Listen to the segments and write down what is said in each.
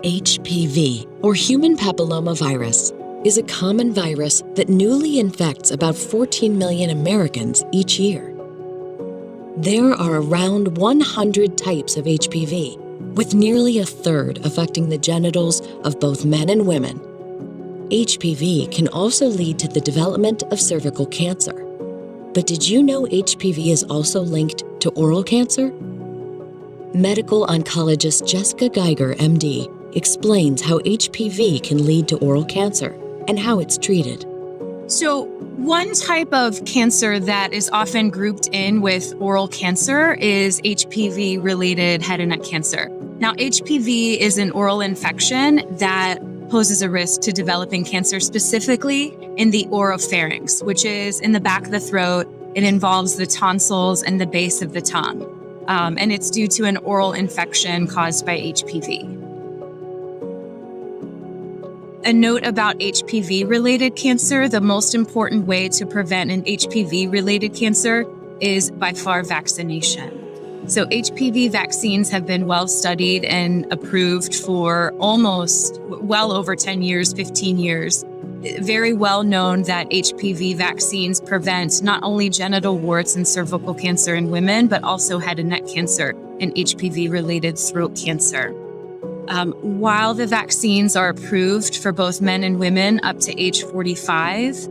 HPV, or human papillomavirus, is a common virus that newly infects about 14 million Americans each year. There are around 100 types of HPV, with nearly a third affecting the genitals of both men and women. HPV can also lead to the development of cervical cancer. But did you know HPV is also linked to oral cancer? Medical oncologist Jessica Geiger, MD, explains how HPV can lead to oral cancer and how it's treated. So, one type of cancer that is often grouped in with oral cancer is HPV-related head and neck cancer. Now, HPV is an oral infection that poses a risk to developing cancer, specifically in the oropharynx, which is in the back of the throat. It involves the tonsils and the base of the tongue. And it's due to an oral infection caused by HPV. A note about HPV-related cancer: the most important way to prevent an HPV-related cancer is by far vaccination. So HPV vaccines have been well studied and approved for almost well over 10 years, 15 years. Very well known that HPV vaccines prevent not only genital warts and cervical cancer in women, but also head and neck cancer and HPV-related throat cancer. While the vaccines are approved for both men and women up to age 45,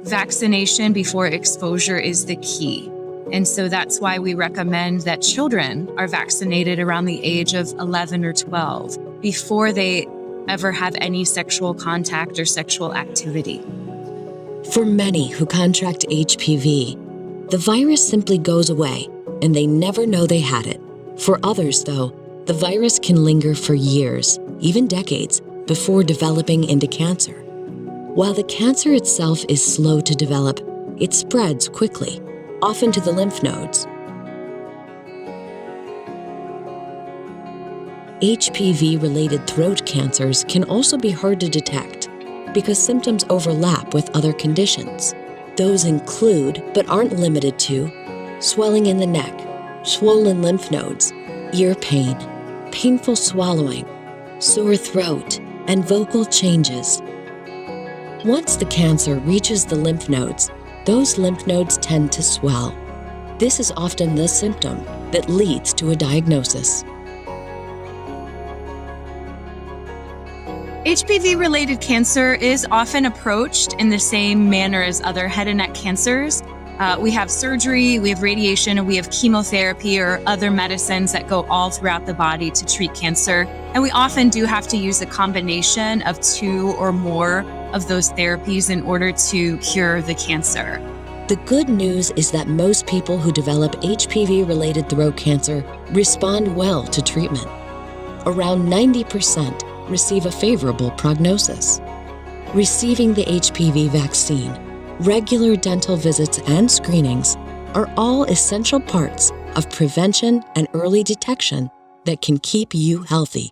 vaccination before exposure is the key. And so that's why we recommend that children are vaccinated around the age of 11 or 12 before they ever have any sexual contact or sexual activity. For many who contract HPV, the virus simply goes away and they never know they had it. For others, though, the virus can linger for years, even decades, before developing into cancer. While the cancer itself is slow to develop, it spreads quickly, often to the lymph nodes. HPV-related throat cancers can also be hard to detect because symptoms overlap with other conditions. Those include, but aren't limited to, swelling in the neck, swollen lymph nodes, ear pain, painful swallowing, sore throat, and vocal changes. Once the cancer reaches the lymph nodes, those lymph nodes tend to swell. This is often the symptom that leads to a diagnosis. HPV-related cancer is often approached in the same manner as other head and neck cancers. We have surgery, we have radiation, and we have chemotherapy or other medicines that go all throughout the body to treat cancer. And we often do have to use a combination of 2 or more of those therapies in order to cure the cancer. The good news is that most people who develop HPV-related throat cancer respond well to treatment. Around 90% receive a favorable prognosis. Receiving the HPV vaccine, regular dental visits, and screenings are all essential parts of prevention and early detection that can keep you healthy.